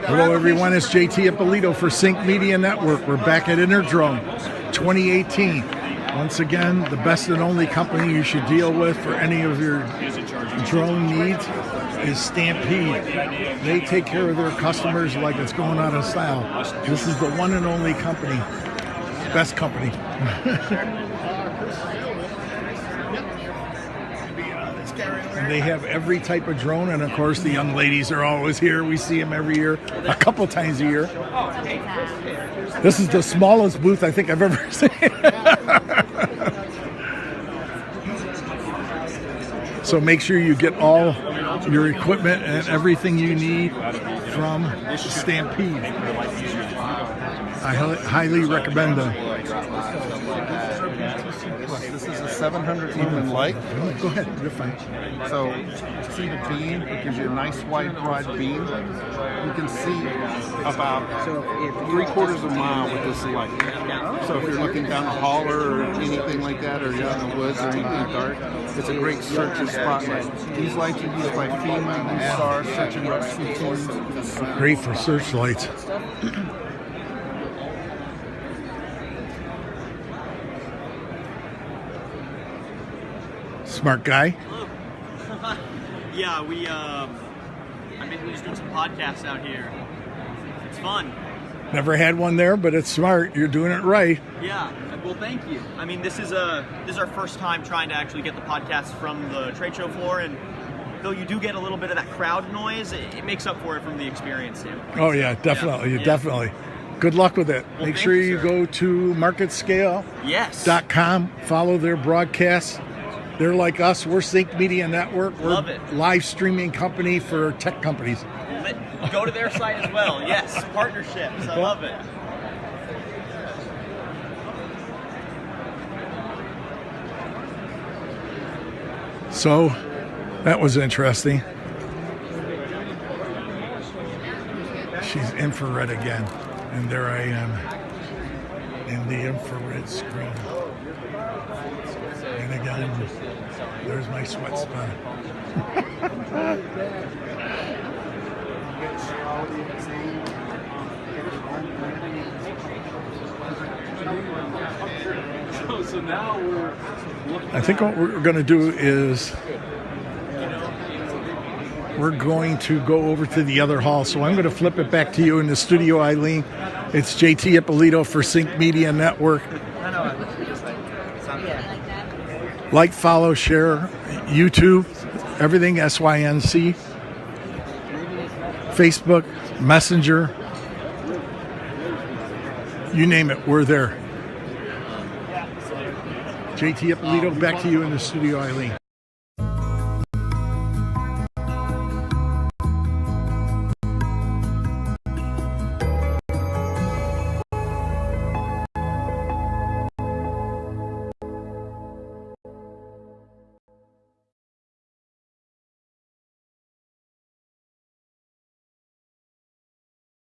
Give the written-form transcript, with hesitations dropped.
Hello everyone, it's JT Ippolito for Sync Media Network. We're back at InterDrone 2018. Once again, the best and only company you should deal with for any of your drone needs is Stampede. They take care of their customers like it's going out of style. This is the one and only company, best company. And they have every type of drone, and of course the young ladies are always here. We see them every year, a couple times a year. This is the smallest booth I think I've ever seen. So make sure you get all your equipment and everything you need from Stampede. I highly recommend them. This is a 700 lumen light. Go ahead, you're fine. So see the beam? It gives you a nice wide beam. You can see about 3/4 of a mile with this light. So if you're looking down a holler or anything like that, or you're out in the woods or anything dark, it's a great search and spotlight. These lights are used by FEMA and SAR search and rescue teams. Great for searchlights. Smart guy. Hello. Yeah, I've been just doing some podcasts out here. It's fun. Never had one there, but it's smart. You're doing it right. Yeah. Well, thank you. I mean, this is our first time trying to actually get the podcast from the trade show floor, and though you do get a little bit of that crowd noise, it makes up for it from the experience too. Oh yeah, definitely, definitely. Good luck with it. Well, make sure you go to marketscale.com. Follow their broadcasts. They're like us. We're Sync Media Network. We're Love it. Live streaming company for tech companies. Go to their site as well. Yes, partnerships. I love it. So that was interesting. She's infrared again. And there I am in the infrared screen. And again, there's my sweat spot. So now I think what we're going to do is we're going to go over to the other hall. So I'm going to flip it back to you in the studio, Eileen. It's JT Ippolito for Sync Media Network. Like, follow, share, YouTube, everything SYNC, Facebook, Messenger, you name it, we're there. JT Ippolito, back to you in the studio, Eileen.